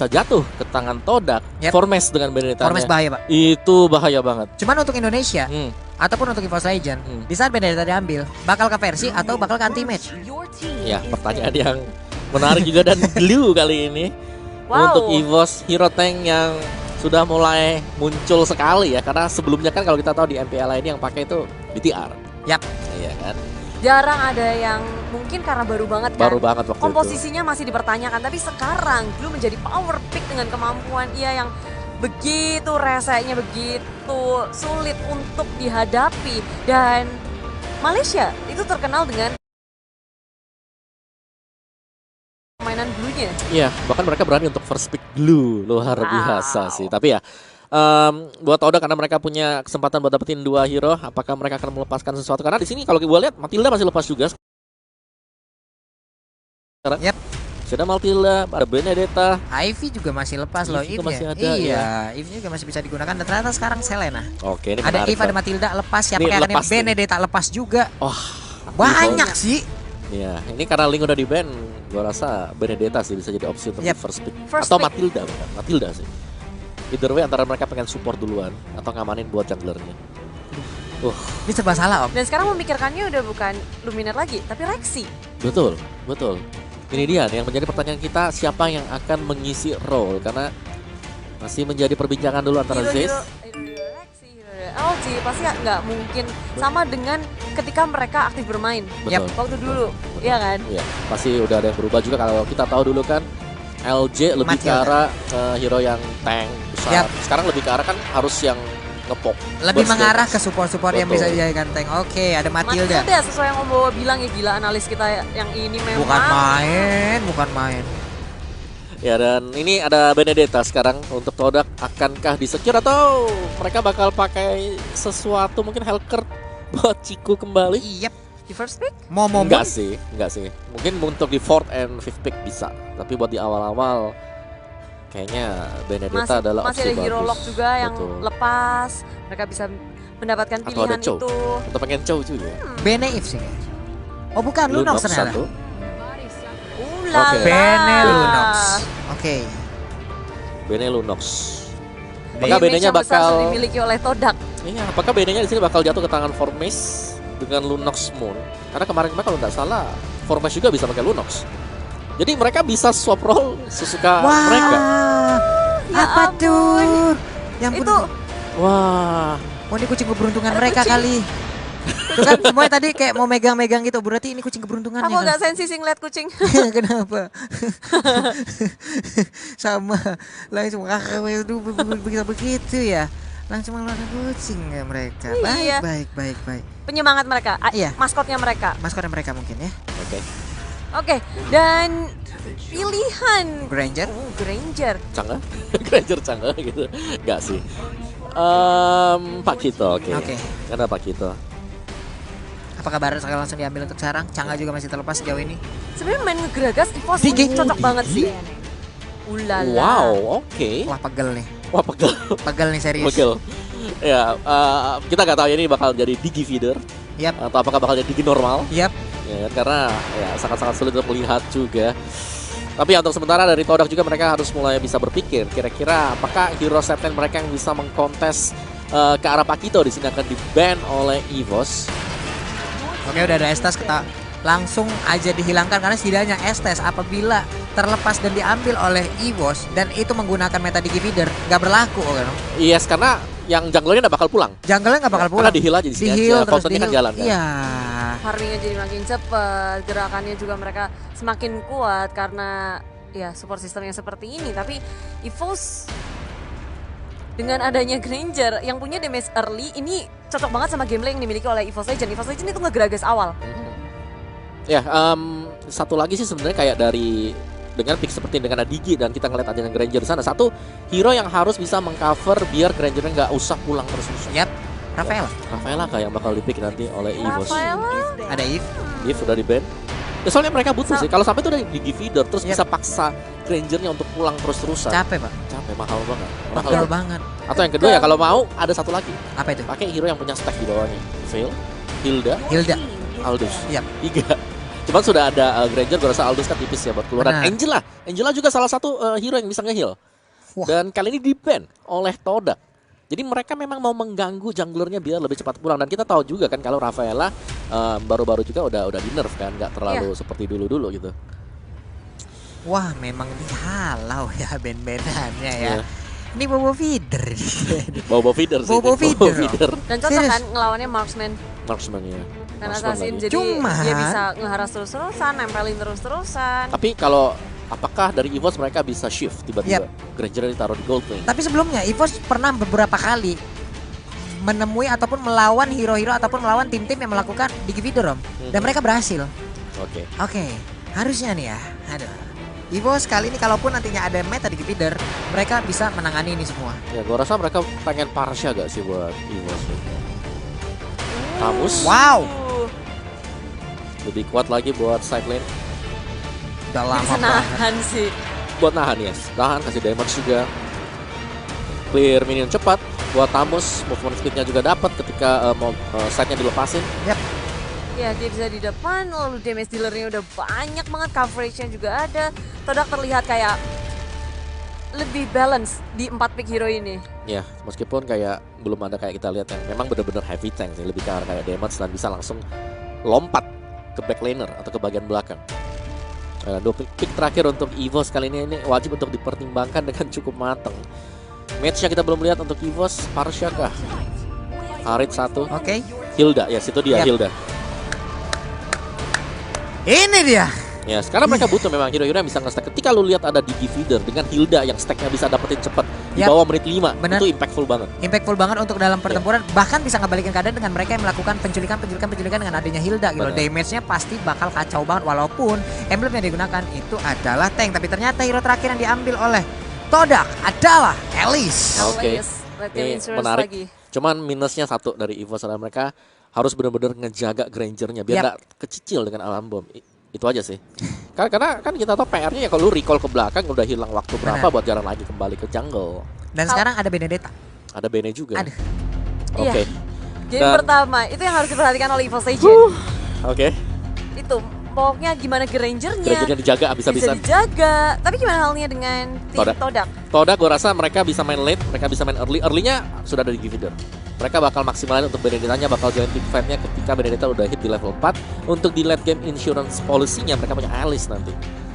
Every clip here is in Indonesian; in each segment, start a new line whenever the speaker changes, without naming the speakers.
bisa jatuh ke tangan Todak, Formes dengan Benedetta.
Formes bahaya, Pak.
Itu bahaya banget.
Cuman untuk Indonesia ataupun untuk EVOS Legend, di saat Benedetta diambil, bakal ke versi atau bakal ke anti match?
Ya, pertanyaan yang menarik juga dan glue kali ini. Untuk EVOS Hero Tank yang sudah mulai muncul sekali ya, karena sebelumnya kan kalau kita tahu di MPL ini yang pakai itu BTR.
Yap.
Iya kan.
Jarang ada yang mungkin karena baru banget kan.
Baru banget waktu
komposisinya masih dipertanyakan, tapi sekarang Glue menjadi power pick dengan kemampuan ia yang begitu resenya, begitu sulit untuk dihadapi. Dan Malaysia itu terkenal dengan permainan Glue-nya.
Iya, bahkan mereka berani untuk first pick Glue, luar biasa sih. Tapi ya buat Todak karena mereka punya kesempatan buat dapetin 2 hero, apakah mereka akan melepaskan sesuatu? Karena di sini kalau gue lihat Matilda masih lepas juga.
Yap.
Sudah Matilda, ada Benedetta,
Ivy juga masih lepas loh,
Eve
Eve
masih
ya.
ada,
Iya, Eve juga masih bisa digunakan dan ternyata sekarang Selena.
Oke, ini
ada
menarik,
Eve, ada Matilda lepas, siapa
Ini
kayak
lepas
Benedetta lepas juga.
Wah,
banyak sih.
Iya, ini karena Ling udah di ban, gua rasa Benedetta sih bisa jadi opsi untuk first pick. Atau Matilda, bukan? Matilda sih. Either way antara mereka pengen support duluan atau ngamanin buat junglernya.
Ini serba salah, Om.
Dan sekarang memikirkannya udah bukan Luminar lagi, tapi Rexy.
Betul, betul. Ini dia yang menjadi pertanyaan kita, siapa yang akan mengisi role, karena masih menjadi perbincangan dulu antara Zez.
LG pasti nggak mungkin sama dengan ketika mereka aktif bermain.
Betul.
Waktu dulu, iya kan?
Iya, pasti udah ada yang berubah juga. Kalau kita tahu dulu kan LJ lebih ke arah hero yang tank besar. Sekarang lebih ke arah kan harus yang ngepop.
Lebih mengarah ke support-support yang bisa dijadikan tank. Oke, ada Matilda.
Matilda sesuai yang Om Bowo bilang ya, gila analis kita yang ini memang.
Bukan main.
Ya, dan ini ada Benedetta sekarang untuk Todak, akankah di-secure atau mereka bakal pakai sesuatu mungkin Hellcurt buat Ciku kembali?
Yap.
Di first pick?
Enggak sih. Mungkin untuk di 4th and 5th pick bisa, tapi buat di awal-awal kayaknya Benedetta adalah opsi bagus.
Masih ada hero lock juga yang lepas, mereka bisa mendapatkan pilihan itu.
Atau pengen Chow juga.
Bene If sih. Oh bukan, Lunox ternyata.
Bene
Lunox. Oke.
Bene Lunox. Apakah Benenya bakal
dimiliki oleh Todak?
Iya, apakah Benenya di sini bakal jatuh ke tangan Formes dengan Lunox Moon? Karena kemarin kalau nggak salah Formes juga bisa pakai Lunox. Jadi mereka bisa swap role sesuka mereka.
Apa tuh? Yang
itu.
Wah.
Oh, ini kucing keberuntungan mereka kali. Tuh kan semuanya tadi kayak mau megang-megang gitu, berarti ini kucing keberuntungannya.
Aku gak sensi sih ngeliat kucing.
Kenapa? Sama langsung begitu ya. Langsung mengeluarkan kucing ya mereka. Baik.
Penyemangat mereka, maskotnya mereka
mungkin ya.
Oke, dan pilihan
Granger.
Cangga? Granger Cangga gitu. Enggak sih. Pak Kito, oke. Karena Pak Kito.
Apakah Barat akan langsung diambil untuk sarang? Cangga juga masih terlepas sejauh ini.
Sebenarnya main ngegeragas EVOS cocok banget sih. Ulala.
Wow, oke.
Wah, pegel nih. Pegel nih serius.
Pegel. Ya, kita nggak tahu ini bakal jadi digi feeder. Atau apakah bakal jadi digi normal. Ya, karena ya sangat-sangat sulit untuk melihat juga. Tapi untuk sementara dari Todak juga mereka harus mulai bisa berpikir kira-kira apakah hero Septen mereka yang bisa mengkontes ke arah Pakito di sini akan di-ban oleh EVOS.
Oke, udah ada Estes, kita langsung aja dihilangkan karena setidaknya Estes apabila terlepas dan diambil oleh EVOS dan itu menggunakan meta digi feeder nggak berlaku kan?
Yes, karena yang junglernya nggak bakal pulang.
Junglernya nggak bakal pulang.
Karena di-heal aja di sini aja. Fountain kan jalan kan.
Iya.
Farmingnya jadi makin cepat, gerakannya juga mereka semakin kuat karena ya support sistemnya seperti ini. Tapi EVOS dengan adanya Granger yang punya damage early ini cocok banget sama gameplay yang dimiliki oleh EVOS Legend. EVOS Legend itu ngegeragas awal.
Ya, satu lagi sih sebenarnya kayak dari dengan pick seperti dengan Adigi dan kita ngeliat adanya Granger di sana. Satu hero yang harus bisa mengcover biar Grangernya nggak usah pulang terus-terusan.
Rafaela
kayak yang bakal di pick nanti oleh EVOS.
Ada Eve
udah di ban. Ya, soalnya mereka butuh sih. Kalau sampai itu udah Digi feeder terus bisa paksa Grangernya untuk pulang terus-terusan.
Capek, Pak.
Capek, mahal banget.
Mahal banget.
Atau yang kedua ya kalau mau ada satu lagi.
Apa itu?
Pakai hero yang punya stack di bawahnya. Veil, Hilda,
Hilda,
Aldous.
Yap.
3. Cuman sudah ada Granger, gue rasa Aldous kan tipis ya buat keluar. Dan Angela juga salah satu hero yang bisa nge-heal. Dan kali ini di-ban oleh Todak. Jadi mereka memang mau mengganggu junglernya biar lebih cepat pulang. Dan kita tahu juga kan kalau Rafaela baru-baru juga udah di-nerf kan, nggak terlalu seperti dulu-dulu gitu.
Wah, memang dihalau ya band-bandannya ya. Ini Bobo Feeder.
Bobo Feeder sih.
Bobo Feeder.
Dan cocok kan ngelawannya Marksman.
Marksman ya.
Karena Assassin jadi dia bisa ngeharas terus-terusan, nempelin terus-terusan.
Tapi kalau apakah dari EVOS mereka bisa shift tiba-tiba Granger ditaruh di gold lane?
Tapi sebelumnya EVOS pernah beberapa kali menemui ataupun melawan hero-hero ataupun melawan tim-tim yang melakukan Digifeeder, Om. Dan mereka berhasil. Oke, harusnya nih ya. Aduh. EVOS kali ini kalaupun nantinya ada meta Digifeeder, mereka bisa menangani ini semua.
Ya, gua rasa mereka pengen Parsha gak sih buat EVOS? Tamus.
Wow.
Lebih kuat lagi buat side lane.
Udah lama
nahan sih.
Buat nahan ya, tahan kasih damage juga. Clear minion cepat buat Tamus, movement speednya juga dapat ketika side-nya dilepasin.
Ya, dia bisa di depan, lalu damage dealernya udah banyak banget, coverage-nya juga ada. Todak terlihat kayak lebih balance di 4 pick hero ini.
Ya, meskipun kayak belum ada kayak kita lihat yang memang benar-benar heavy tank sih, lebih ke arah kayak damage dan bisa langsung lompat ke backlaner atau ke bagian belakang. Dua pick terakhir untuk EVOS kali ini wajib untuk dipertimbangkan dengan cukup matang. Match-nya kita belum lihat untuk EVOS, Parsha kah? Harit 1. Hilda, ya situ dia Hilda.
Ini dia.
Ya, sekarang mereka butuh memang hero-hero yang bisa nge-stack. Ketika lu lihat ada Digifeeder dengan Hilda yang stacknya bisa dapetin cepat di bawah menit 5, itu impactful banget.
Impactful banget untuk dalam pertempuran, bahkan bisa ngebalikin keadaan dengan mereka yang melakukan penculikan dengan adanya Hilda gitu. Damage-nya pasti bakal kacau banget walaupun emblem yang digunakan itu adalah tank, tapi ternyata hero terakhir yang diambil oleh Todak adalah Elise.
Oke. Ini menarik. Cuman minusnya satu dari EVOS adalah mereka harus benar-benar ngejaga Granger-nya biar nggak kecicil dengan alarm bomb. Itu aja sih. Karena kan kita tahu PR-nya ya kalau recall ke belakang udah hilang waktu berapa buat jalan lagi kembali ke jungle.
Dan sekarang ada Benedetta.
Ada Bene juga.
Oke. Jadi pertama, itu yang harus diperhatikan oleh EVOS Legend. Itu pokoknya gimana Grangernya
dijaga
bisa dijaga. Tapi gimana halnya dengan tim Todak?
Todak gue rasa mereka bisa main late, mereka bisa main early. Early-nya sudah ada di Digifeeder. Mereka bakal maksimalin untuk Benedettanya, bakal join team fight-nya ketika Benedetta udah hit di level 4. Untuk di late game insurance policy-nya mereka punya Alice nanti.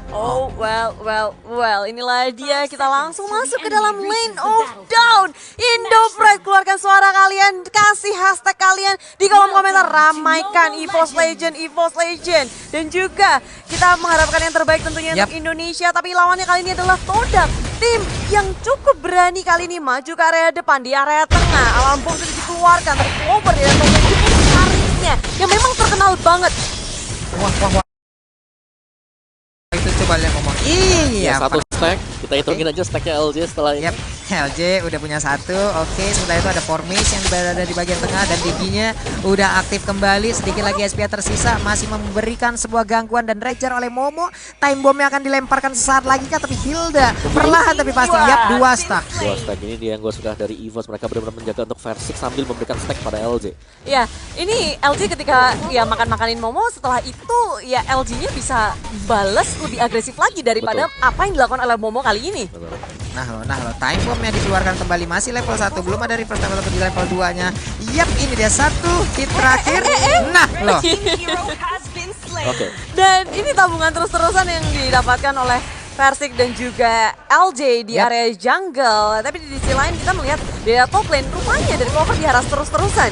Oh, well, inilah dia. Kita langsung masuk ke dalam lane of down. Indopride, keluarkan suara kalian, kasih hashtag kalian di kolom komentar, ramaikan EVOS Legend. Dan juga kita mengharapkan yang terbaik tentunya untuk Indonesia. Tapi lawannya kali ini adalah Todak, tim yang cukup berani kali ini maju ke area depan, di area tengah. Alarm bomb sudah dikeluarkan, tercover di level Haritnya yang memang terkenal banget.
Wah. Itu coba lihat ngomong. Iya,
satu stack. Kita hitungin aja stacknya LJ setelah ini.
LJ udah punya 1. Oke, setelah itu ada Formis yang berada di bagian tengah dan Diginya udah aktif kembali. Sedikit lagi SPA tersisa, masih memberikan sebuah gangguan dan Ranger oleh Momo. Time bomb-nya akan dilemparkan sesaat lagi kah, tapi Hilda perlahan tapi pasti 2 stack.
2 stack ini dia yang gue suka dari EVOS, mereka benar-benar menjaga untuk versi sambil memberikan stack pada LJ.
Ya, ini LJ ketika ya makan-makanin Momo, setelah itu ya LJ-nya bisa balas lebih agresif lagi daripada apa yang dilakukan oleh Momo kali ini.
Nah lo, time bomb-nya dikeluarkan kembali, masih level 1, belum ada reverse level di level 2-nya. Yap, ini dia 1 hit terakhir. Nah loh.
Dan ini tabungan terus-terusan yang didapatkan oleh Versik dan juga LJ di area jungle. Tapi di sisi lain kita melihat di top lane rupanya dari cover diharas terus-terusan.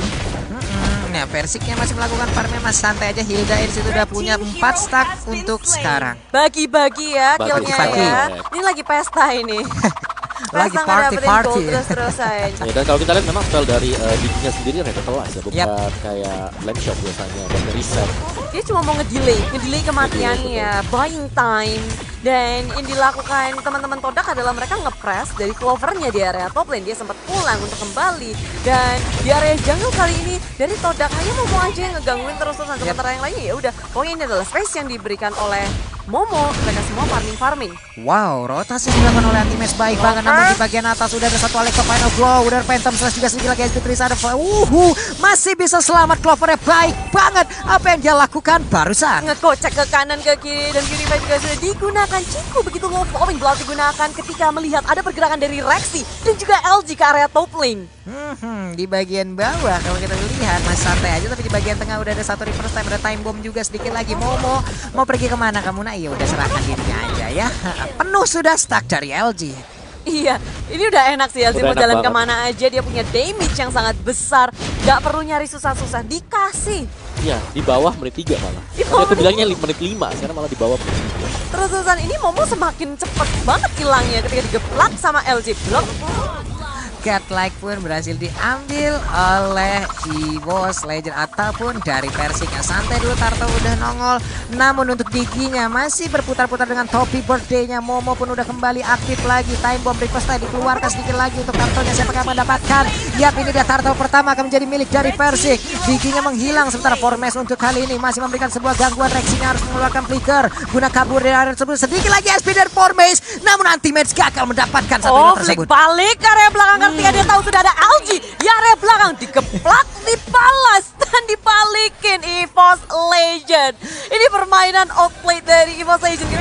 Nah, Versiknya masih melakukan farmnya, mas santai aja. Hilda di situ udah punya 4 stack untuk sekarang.
Bagi-bagi ya killnya ya. Ini lagi pesta ini.
Lagi party.
Terus-terusan.
Ya, dan kalau kita lihat memang style dari Diginya sendiri rada kelas ya, bukan kayak lane shot biasanya buat reset.
Dia cuma mau ngedelay kematiannya, buying time. Dan yang dilakukan teman-teman Todak adalah mereka nge-press dari clovernya di area top lane. Dia sempat pulang untuk kembali. Dan di area jungle kali ini dari Todak hanya mau aja yang ngegangguin terus-terusan. Sementara yang lainnya ya udah, pokoknya ini adalah space yang diberikan oleh Momo, mereka semua farming.
Wow, rotasi yang dilakukan oleh Anti-Match baik banget. Namun di bagian atas udah ada satu Alexa Final Blow. Udah ada Phantom Slash juga sedikit lagi SP3 ada. Masih bisa selamat Clovernya baik banget. Apa yang dia lakukan barusan?
Ngekocek ke kanan ke kiri dan Fury Fight juga sudah digunakan. Ciku begitu low flowing blood digunakan ketika melihat ada pergerakan dari Rexy dan juga LG ke area top lane.
Di bagian bawah kalau kita lihat masih santai aja, tapi di bagian tengah udah ada satu reverse time, ada time bomb juga sedikit lagi. Momo mau pergi kemana kamu? Nah iya udah serahkan dirinya aja ya. Penuh sudah stuck dari LG.
Iya, ini udah enak sih LG mau jalan kemana aja, dia punya damage yang sangat besar. Gak perlu nyari susah-susah, dikasih.
Iya, di bawah menit 3 malah. Aku bilangnya menit 5, sekarang malah di bawah menit 3.
Terus-terusan ini Momo semakin cepet banget hilangnya ketika digeplak sama LG Block.
Godlike pun berhasil diambil oleh EVOS Legend ataupun dari Persik. Yang santai dulu, Turtle udah nongol. Namun untuk Diginya masih berputar-putar dengan topi birthday-nya. Momo pun udah kembali aktif lagi. Time bomb request tadi dikeluarkan sedikit lagi untuk Turtle-nya. Siapa yang mendapatkan? Yap, ini dia Turtle pertama akan menjadi milik dari Persik. Diginya menghilang sementara Formes untuk kali ini masih memberikan sebuah gangguan. Rexinya harus mengeluarkan flicker guna kabur dari area tersebut. Sedikit lagi SP dari Formes, namun Anti-Match gagal mendapatkan satu unit tersebut.
Balik ke area belakang ketika dia tahu sudah ada LG di area belakang, digeplak, dibalas dan dibalikin EVOS Legend. Ini permainan outplay dari EVOS Legend.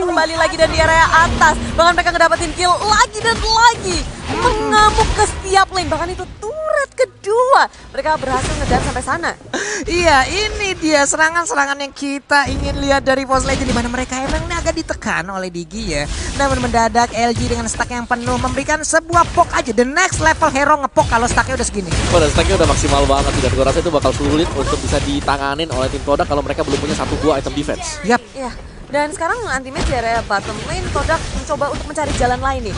Kembali lagi dan di area atas, bahkan mereka ngedapetin kill lagi dan lagi, mengamuk ke setiap lane, bahkan itu turret kedua mereka berhasil ngedance sampai sana.
Iya, ini dia serangan-serangan yang kita ingin lihat dari EVOS Legend, di mana mereka emang agak ditekan oleh Digi ya. Namun mendadak LG dengan stack yang penuh memberikan sebuah poke aja. The next level hero ngepok kalau stacknya udah segini.
Dan stacknya udah maksimal banget, dan gue rasa itu bakal sulit untuk bisa ditanganin oleh tim Kodak kalau mereka belum punya 1-2 item defense.
Yap.
Iya. Dan sekarang Anti-Match di area bottom lane, Kodak mencoba untuk mencari jalan lain nih.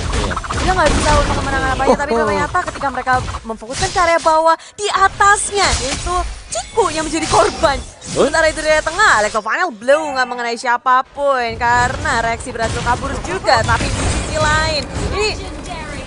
Dia nggak bisa untuk kemenangan apa-apa, tapi ternyata ketika mereka memfokuskan ke area bawah, di atasnya itu Ciku yang menjadi korban. Sementara itu di area tengah, Alexa Final Blow nggak mengenai siapapun karena Rexy berhasil kabur juga. Tapi di sisi lain,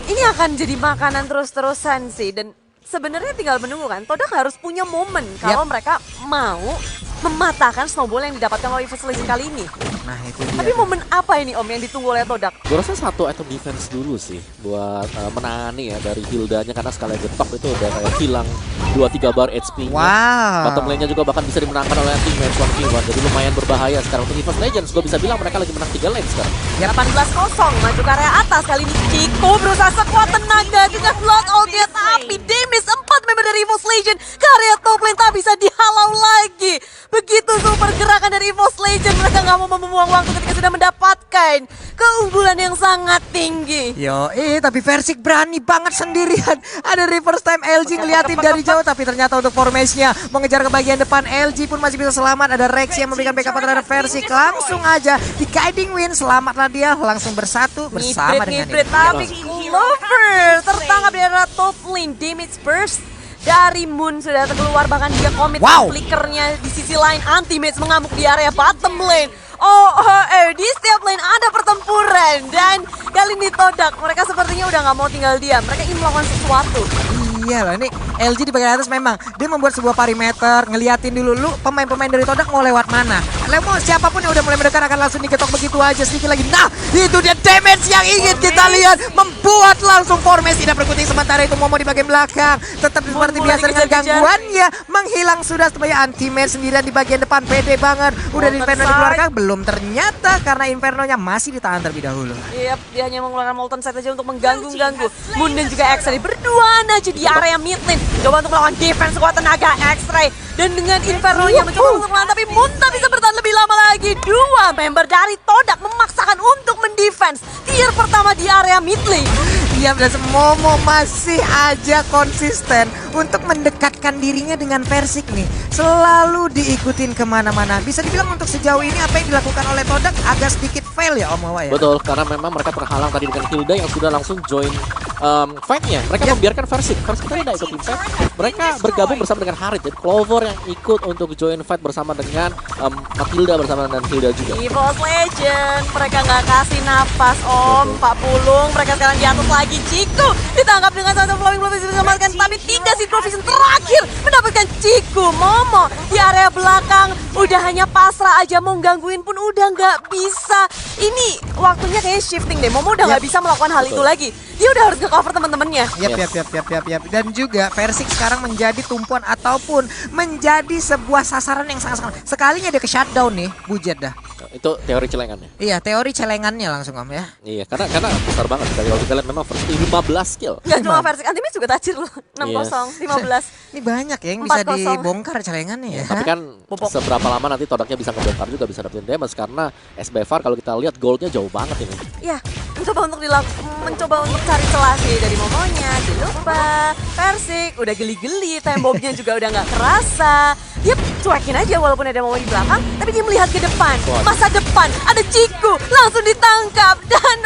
ini akan jadi makanan terus-terusan sih. Dan sebenarnya tinggal menunggu kan, Kodak harus punya momen kalau mereka mau mematahkan snowball yang didapatkan oleh EVOS Legend kali ini.
Nah itu dia.
Tapi momen apa ini Om yang ditunggu oleh Todak?
Gue rasa satu item defense dulu sih buat menangani ya dari Hildanya, karena sekali getok itu udah kayak hilang 2-3 bar HP-nya.
Wow.
Bottom lane-nya juga bahkan bisa dimenangkan oleh Anti-Match 1v1, jadi lumayan berbahaya sekarang untuk EVOS Legends. Gue bisa bilang mereka lagi menang 3 lane sekarang.
18-0 maju ke area atas, kali ini Chico berusaha sekuat tenaga dengan Blood Outlet, tapi damage 4 member dari EVOS Legend ke area top lane tak bisa dihalau lagi. Begitu super gerakan dari EVOS Legend, mereka nggak mau membuang waktu ketika sudah mendapatkan keunggulan yang sangat tinggi.
Tapi Persik berani banget sendirian. Ada reverse time LG ngeliatin dari jauh, tapi ternyata untuk formasinya mengejar ke bagian depan. LG pun masih bisa selamat. Ada Rexy yang memberikan backup terhadap Persik. Langsung aja di guiding win, selamatlah dia langsung bersatu bersama dengan ini.
Tapi Clover tertangkap di area top lane, damage burst dari Moon sudah keluar, bahkan dia komit flickernya di sisi lain. Anti-Match mengamuk di area bottom lane. Di setiap lane ada pertempuran, dan kali ini Todak mereka sepertinya udah nggak mau tinggal diam. Mereka ingin melakukan sesuatu.
Iya loh, ini LG di bagian atas memang dia membuat sebuah perimeter, ngeliatin dulu lu pemain-pemain dari Todak mau lewat mana. Mau siapapun yang udah mulai mendekat akan langsung diketok begitu aja sedikit lagi. Nah, itu dia damage yang ingin kita lihat, membuat langsung formasi tidak berkutik. Sementara itu Momo di bagian belakang tetap seperti biasa dengan gangguannya menghilang sudah, supaya Anti-Match sendirian di bagian depan. Pede banget. Udah di Inferno dikeluarkan belum, ternyata karena Inferno-nya masih ditahan terlebih dahulu.
Iya, dia hanya mengeluarkan Molten Sight aja untuk mengganggu Moon dan juga X-Ray berduaan aja di area mid lane. Coba untuk melawan defense sekuat tenaga X-Ray, dan dengan Inferno-nya mencoba untuk melawan, tapi Moon tak bisa bertahan lebih lama lagi. Dua member dari Todak memaksakan untuk mendefense tier pertama di area mid lane.
Iya, dan Momo masih aja konsisten untuk mendekatkan dirinya dengan Persik nih. Selalu diikutin kemana-mana. Bisa dibilang untuk sejauh ini apa yang dilakukan oleh Todak agak sedikit fail ya Om Wawa ya?
Betul, karena memang mereka terhalang tadi dengan Hilda yang sudah langsung join fight-nya. Mereka membiarkan Persik tadi tidak ikut fight. Mereka bergabung bersama dengan Harit. Jadi Clover yang ikut untuk join fight bersama dengan Matilda bersama dengan Hilda juga.
EVOS Legend, mereka nggak kasih napas Om. Pak Pulung, mereka sekarang di atas lagi. Ciku ditangkap dengan satu flowing blow bisa diselamatkan, tapi tidak, si provision terakhir mendapatkan Ciku. Momo di area belakang udah hanya pasrah aja, mau gangguin pun udah nggak bisa. Ini waktunya kayaknya shifting deh. Momo udah nggak bisa melakukan hal itu lagi. Dia udah harus nge-cover teman-temannya.
Yap. Dan juga Versik sekarang menjadi tumpuan ataupun menjadi sebuah sasaran yang sangat-sangat. Sekalinya dia ke shutdown nih, bujet dah.
Itu teori celengannya.
Iya, teori celengannya langsung Om ya.
Iya, karena besar banget dari kalau kita lihat memang first 15 kill.
Enggak cuma Versik, Antimis juga tajir loh. 6-0, 15.
Ini banyak ya yang bisa
4-0.
dibongkar celengannya ya.
Tapi kan seberapa lama nanti Todaknya bisa ngebongkar juga, bisa dapetin damage karena SBFR kalau kita lihat goldnya jauh banget ini.
Iya, mencoba untuk cari celah sih dari Momonya. Dilupa, Versik udah geli-geli, temboknya juga udah nggak kerasa. Dia cuekin aja walaupun ada Momo di belakang, tapi dia melihat ke depan. Masa depan, ada Ciku, langsung ditangkap. Dan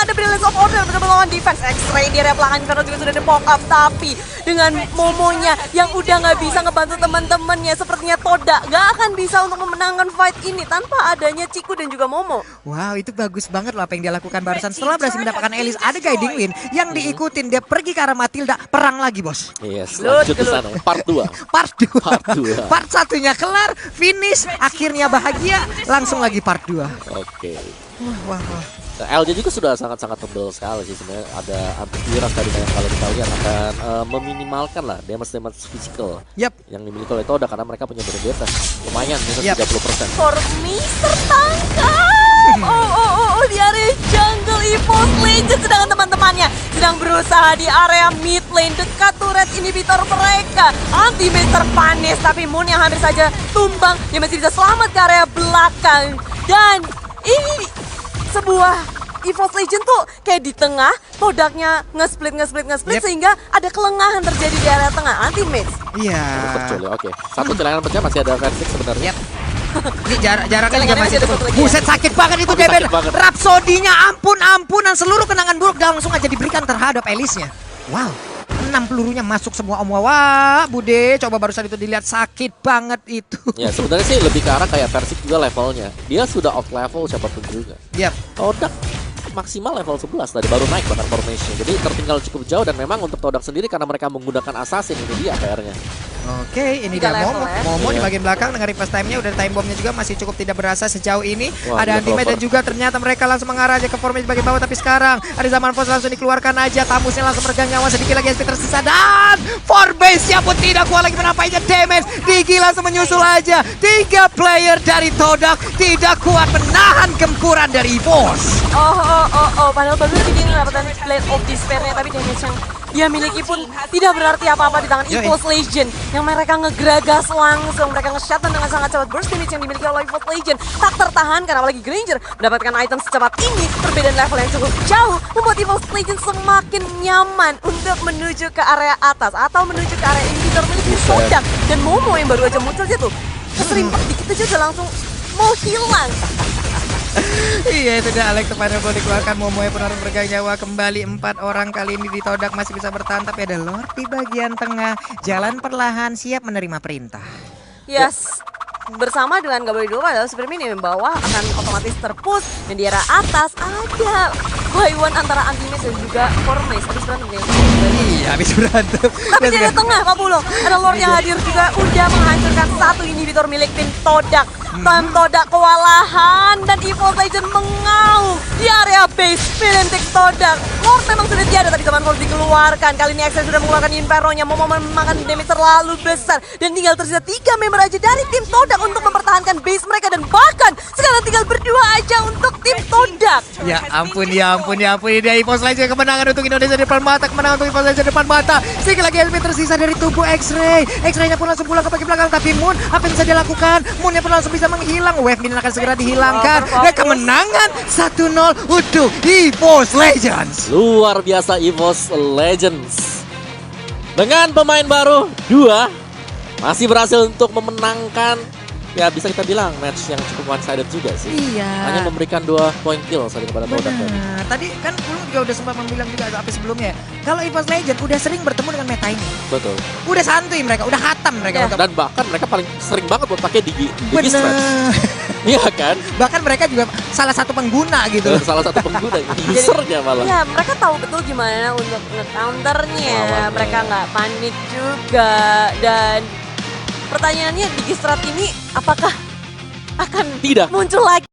ada Brilliance of Order benar melawan defense. X-Ray di area belakang Inferno juga sudah di-pop up. Tapi dengan Momonya yang udah nggak bisa ngebantu teman-temannya, sepertinya Toda nggak akan bisa untuk memenangkan fight ini tanpa adanya Ciku dan juga Momo.
Wow, itu bagus banget loh apa yang dia lakukan barusan. Setelah berhasil mendapatkan Elise, ada Guiding Wind yang diikutin. Dia pergi ke arah Matilda, perang lagi bos.
Yes, lanjut ke sana. Part 2.
Part satunya kelar, finish, akhirnya bahagia, langsung lagi part 2.
Oke.
Wah.
LJ juga sudah sangat-sangat tebal sekali sih sebenarnya. Ada antivirus tadi yang kalau kita lihat akan meminimalkan lah damage physical yang dimiliki oleh Toda karena mereka punya beta lumayan minus 30%.
Formis tertangkap. Oh, di area jungle EVOS Legends, sedangkan teman-temannya sedang berusaha di area mid lane dekat turret inhibitor mereka. Anti-mage terpanis, tapi Moon yang hampir saja tumbang, dia masih bisa selamat ke area belakang. Dan ini sebuah EVOS Legend tuh kayak di tengah, Todaknya nge-split sehingga ada kelengahan terjadi di area tengah. Anti-mage.
Iya.
Oke. Satu celengan pecah masih ada Versik sebenarnya.
Ini jaraknya juga masih cukup. Buset, sakit banget itu Deben. Rapsodinya ampunan seluruh kenangan buruk langsung aja diberikan terhadap Elise-nya. Wow, 6 pelurunya masuk semua Om Wawa. Bude, coba barusan itu dilihat sakit banget itu.
Ya sebenarnya sih lebih ke arah kayak Versik juga levelnya. Dia sudah off level siapapun juga. Todak maksimal level 11 tadi baru naik bahkan formation. Jadi tertinggal cukup jauh dan memang untuk Todak sendiri karena mereka menggunakan assassin ini dia PR-nya.
Oke, ini dia Momo di bagian belakang dengan reverse time-nya, udah time bomb-nya juga masih cukup tidak berasa sejauh ini. Ada anti-mage dan juga ternyata mereka langsung mengarah aja ke formasi bagian bawah, tapi sekarang ada Zaman Force langsung dikeluarkan aja, Tamusnya langsung meregang nyawa, sedikit lagi SP tersisa dan Forbase-nya pun tidak kuat lagi menampainya damage. Digi langsung menyusul aja. 3 player dari Todak tidak kuat menahan gempuran dari EVOS.
Padahal baru Digi mendapatkan Blade of Despair-nya, tapi damage yang dia miliki pun tidak berarti apa-apa di tangan EVOS Legend yang mereka ngegragas langsung, mereka nge-shutdown dengan sangat cepat. Burst damage yang dimiliki oleh EVOS Legend tak tertahankan, apalagi Granger mendapatkan item secepat ini. Perbedaan level yang cukup jauh membuat EVOS Legend semakin nyaman untuk menuju ke area atas atau menuju ke area inhibitor milik Todak. Dan Momo yang baru aja muncul aja tuh keserimpet dikit aja udah langsung mau hilang.
Iya, itu dia Alex Final Blow dikeluarkan. Momoe pun harus bergang nyawa kembali. 4 orang kali ini di Todak masih bisa bertahan, tapi ada Lord di bagian tengah. Jalan perlahan, siap menerima perintah.
Yes, bersama dengan gak boleh dulu adalah Super Minion bawah akan otomatis terpush, dan di arah atas ada Baiwan antara Anti-Mage dan juga Formace. Habis berantem ya.
Iya, habis berantem.
Tapi di area tengah Pak Pulo, ada Lord yang hadir juga udah menghancurkan satu inhibitor milik tim Todak. Tim Todak kewalahan dan EVOS Legend mengaum di area base milik Todak. Lord memang sudah tiada, tapi Zaman Force dikeluarkan. Kali ini X sudah mengeluarkan Inferno-nya, mau memakan damage terlalu besar, dan tinggal tersisa 3 member aja dari tim Todak untuk mempertahankan base mereka, dan bahkan sekarang tinggal berdua aja untuk tim Todak.
Ya ampun. Dia EVOS Legend kemenangan untuk Indonesia di depan mata, kemenangan untuk EVOS Legend di depan mata. Sekali lagi LP tersisa dari tubuh X-Ray. X-Ray-nya pun langsung pulang ke bagian belakang, tapi Moon apa yang bisa dia lakukan? Moon-nya pun langsung bisa menghilang. Wave Minion akan segera dihilangkan. Dan kemenangan 1-0 untuk EVOS Legends.
Luar biasa EVOS Legends. Dengan pemain baru 2 masih berhasil untuk memenangkan, ya bisa kita bilang match yang cukup one sided juga sih.
Iya.
Hanya memberikan 2 point kill saja kepada Todak tadi.
Tadi kan Pulung juga udah sempat bilang juga apa sebelumnya. Kalau EVOS Legend udah sering bertemu dengan meta ini.
Betul.
Udah santuy mereka, udah hatam mereka.
Dan bahkan mereka paling sering banget buat pakai Digi
Bener.
Iya kan?
Bahkan mereka juga salah satu pengguna gitu.
Salah satu pengguna, usernya malah.
Ya, mereka tahu betul gimana untuk nge-counternya. Mereka nggak panik juga. Dan pertanyaannya, Digistrat ini apakah akan
tidak
muncul lagi.